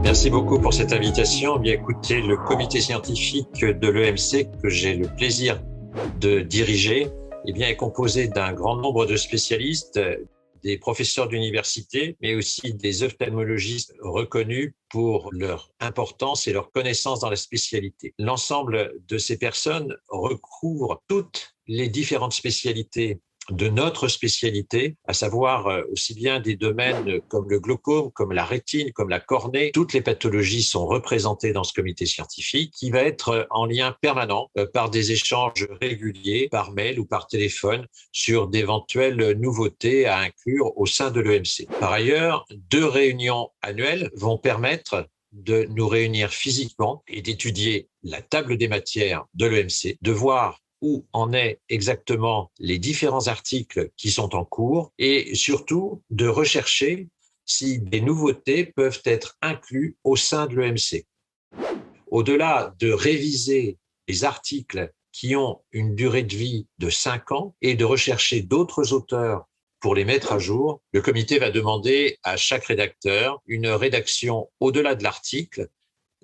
Merci beaucoup pour cette invitation. Bien écoutez, le comité scientifique de l'EMC que j'ai le plaisir de diriger, est composé d'un grand nombre de spécialistes, des professeurs d'université, mais aussi des ophtalmologistes reconnus pour leur importance et leur connaissance dans la spécialité. L'ensemble de ces personnes recouvre toutes les différentes spécialités de notre spécialité, à savoir aussi bien des domaines comme le glaucome, comme la rétine, comme la cornée. Toutes les pathologies sont représentées dans ce comité scientifique qui va être en lien permanent par des échanges réguliers, par mail ou par téléphone, sur d'éventuelles nouveautés à inclure au sein de l'EMC. Par ailleurs, 2 réunions annuelles vont permettre de nous réunir physiquement et d'étudier la table des matières de l'EMC, de voir où en est exactement les différents articles qui sont en cours et surtout de rechercher si des nouveautés peuvent être incluses au sein de l'EMC. Au-delà de réviser les articles qui ont une durée de vie de 5 ans et de rechercher d'autres auteurs pour les mettre à jour, le comité va demander à chaque rédacteur une rédaction au-delà de l'article,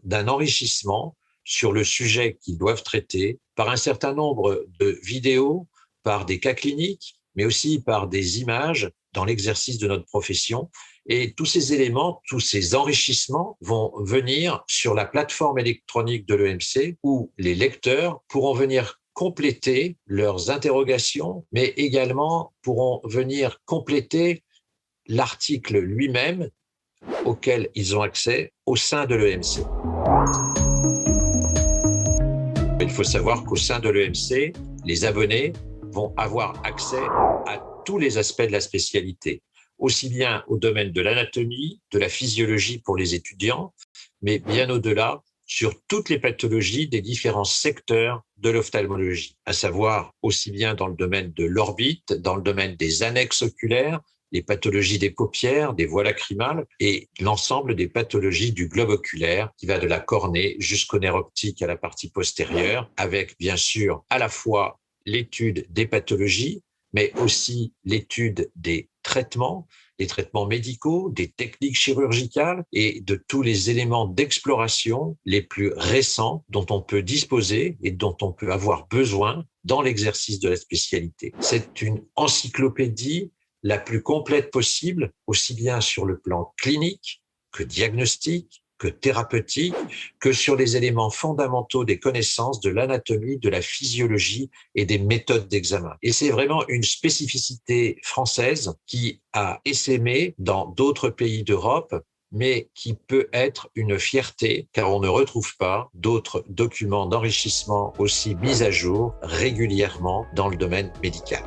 d'un enrichissement sur le sujet qu'ils doivent traiter, par un certain nombre de vidéos, par des cas cliniques, mais aussi par des images dans l'exercice de notre profession. Et tous ces éléments, tous ces enrichissements vont venir sur la plateforme électronique de l'EMC où les lecteurs pourront venir compléter leurs interrogations, mais également pourront venir compléter l'article lui-même auquel ils ont accès au sein de l'EMC. Il faut savoir qu'au sein de l'EMC, les abonnés vont avoir accès à tous les aspects de la spécialité, aussi bien au domaine de l'anatomie, de la physiologie pour les étudiants, mais bien au-delà, sur toutes les pathologies des différents secteurs de l'ophtalmologie, à savoir aussi bien dans le domaine de l'orbite, dans le domaine des annexes oculaires, les pathologies des paupières, des voies lacrymales et l'ensemble des pathologies du globe oculaire qui va de la cornée jusqu'au nerf optique à la partie postérieure, avec bien sûr à la fois l'étude des pathologies, mais aussi l'étude des traitements médicaux, des techniques chirurgicales et de tous les éléments d'exploration les plus récents dont on peut disposer et dont on peut avoir besoin dans l'exercice de la spécialité. C'est une encyclopédie la plus complète possible, aussi bien sur le plan clinique que diagnostique, que thérapeutique, que sur les éléments fondamentaux des connaissances de l'anatomie, de la physiologie et des méthodes d'examen. Et c'est vraiment une spécificité française qui a essaimé dans d'autres pays d'Europe, mais qui peut être une fierté, car on ne retrouve pas d'autres documents d'enrichissement aussi mis à jour régulièrement dans le domaine médical.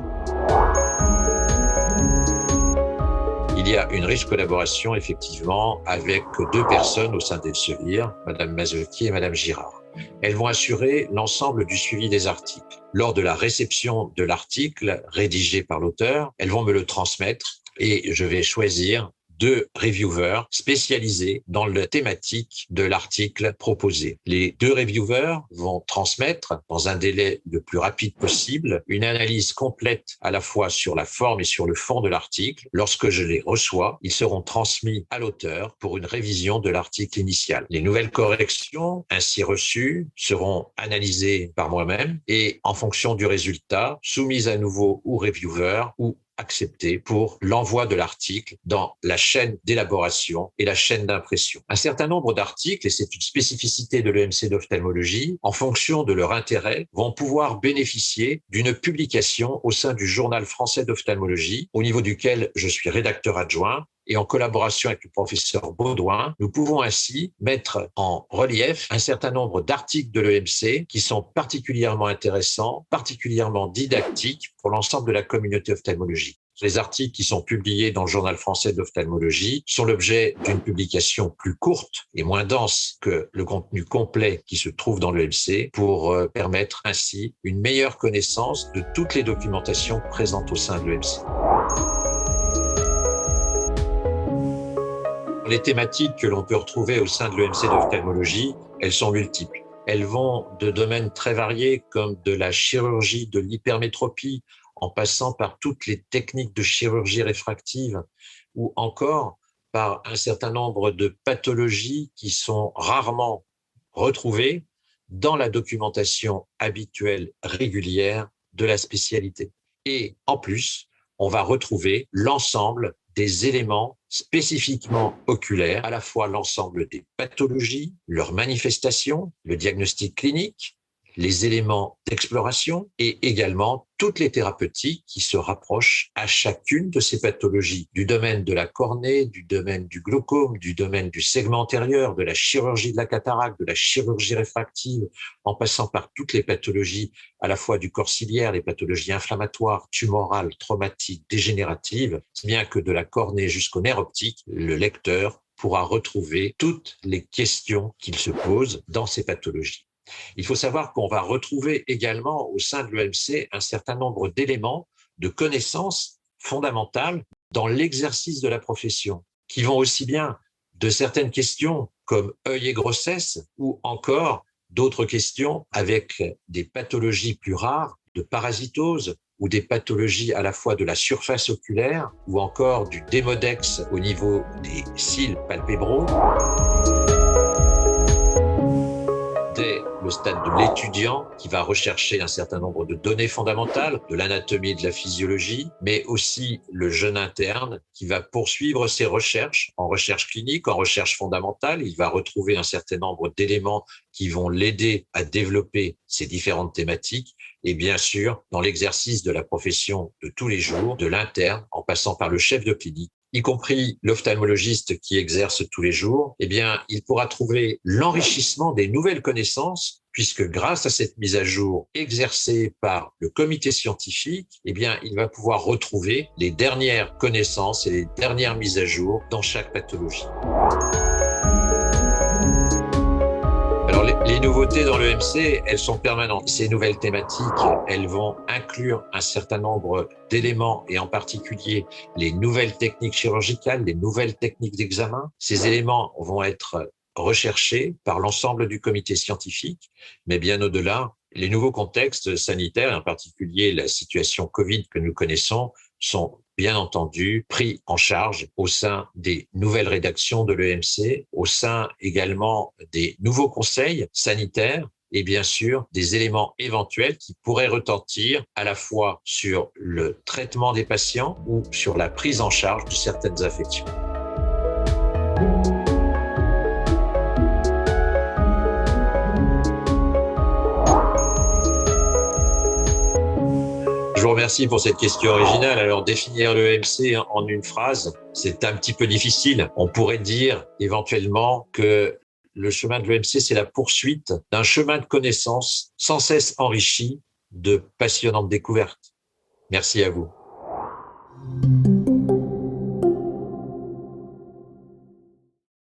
Il y a une riche collaboration, effectivement, avec 2 personnes au sein d'Elsevier, Madame Mazzocchi et Madame Girard. Elles vont assurer l'ensemble du suivi des articles. Lors de la réception de l'article rédigé par l'auteur, elles vont me le transmettre et je vais choisir 2 reviewers spécialisés dans la thématique de l'article proposé. Les 2 reviewers vont transmettre, dans un délai le plus rapide possible, une analyse complète à la fois sur la forme et sur le fond de l'article. Lorsque je les reçois, ils seront transmis à l'auteur pour une révision de l'article initial. Les nouvelles corrections ainsi reçues seront analysées par moi-même et, en fonction du résultat, soumises à nouveau au reviewer ou accepté pour l'envoi de l'article dans la chaîne d'élaboration et la chaîne d'impression. Un certain nombre d'articles, et c'est une spécificité de l'EMC d'ophtalmologie, en fonction de leur intérêt, vont pouvoir bénéficier d'une publication au sein du Journal français d'ophtalmologie, au niveau duquel je suis rédacteur adjoint, et en collaboration avec le professeur Baudouin, nous pouvons ainsi mettre en relief un certain nombre d'articles de l'EMC qui sont particulièrement intéressants, particulièrement didactiques pour l'ensemble de la communauté ophtalmologique. Les articles qui sont publiés dans le Journal français de l'ophtalmologie sont l'objet d'une publication plus courte et moins dense que le contenu complet qui se trouve dans l'EMC pour permettre ainsi une meilleure connaissance de toutes les documentations présentes au sein de l'EMC. Les thématiques que l'on peut retrouver au sein de l'EMC d'ophtalmologie, elles sont multiples. Elles vont de domaines très variés comme de la chirurgie de l'hypermétropie, en passant par toutes les techniques de chirurgie réfractive ou encore par un certain nombre de pathologies qui sont rarement retrouvées dans la documentation habituelle régulière de la spécialité. Et en plus, on va retrouver l'ensemble des éléments spécifiquement oculaires, à la fois l'ensemble des pathologies, leurs manifestations, le diagnostic clinique, les éléments d'exploration et également toutes les thérapeutiques qui se rapprochent à chacune de ces pathologies, du domaine de la cornée, du domaine du glaucome, du domaine du segment antérieur, de la chirurgie de la cataracte, de la chirurgie réfractive, en passant par toutes les pathologies à la fois du corps ciliaire, les pathologies inflammatoires, tumorales, traumatiques, dégénératives, si bien que de la cornée jusqu'au nerf optique, le lecteur pourra retrouver toutes les questions qu'il se pose dans ces pathologies. Il faut savoir qu'on va retrouver également au sein de l'EMC un certain nombre d'éléments de connaissances fondamentales dans l'exercice de la profession, qui vont aussi bien de certaines questions comme œil et grossesse ou encore d'autres questions avec des pathologies plus rares de parasitose ou des pathologies à la fois de la surface oculaire ou encore du démodex au niveau des cils palpébraux. Le stade de l'étudiant qui va rechercher un certain nombre de données fondamentales de l'anatomie et de la physiologie, mais aussi le jeune interne qui va poursuivre ses recherches en recherche clinique, en recherche fondamentale. Il va retrouver un certain nombre d'éléments qui vont l'aider à développer ces différentes thématiques. Et bien sûr, dans l'exercice de la profession de tous les jours, de l'interne, en passant par le chef de clinique, y compris l'ophtalmologiste qui exerce tous les jours, eh bien, il pourra trouver l'enrichissement des nouvelles connaissances puisque grâce à cette mise à jour exercée par le comité scientifique, eh bien, il va pouvoir retrouver les dernières connaissances et les dernières mises à jour dans chaque pathologie. Alors, les nouveautés dans l'EMC, elles sont permanentes. Ces nouvelles thématiques, elles vont inclure un certain nombre d'éléments et en particulier les nouvelles techniques chirurgicales, les nouvelles techniques d'examen. Ces éléments vont être recherchés par l'ensemble du comité scientifique, mais bien au-delà, les nouveaux contextes sanitaires, en particulier la situation Covid que nous connaissons, sont bien entendu pris en charge au sein des nouvelles rédactions de l'EMC, au sein également des nouveaux conseils sanitaires et bien sûr des éléments éventuels qui pourraient retentir à la fois sur le traitement des patients ou sur la prise en charge de certaines affections. Je vous remercie pour cette question originale. Alors, définir l'EMC en une phrase, c'est un petit peu difficile. On pourrait dire éventuellement que le chemin de l'EMC, c'est la poursuite d'un chemin de connaissances sans cesse enrichi de passionnantes découvertes. Merci à vous.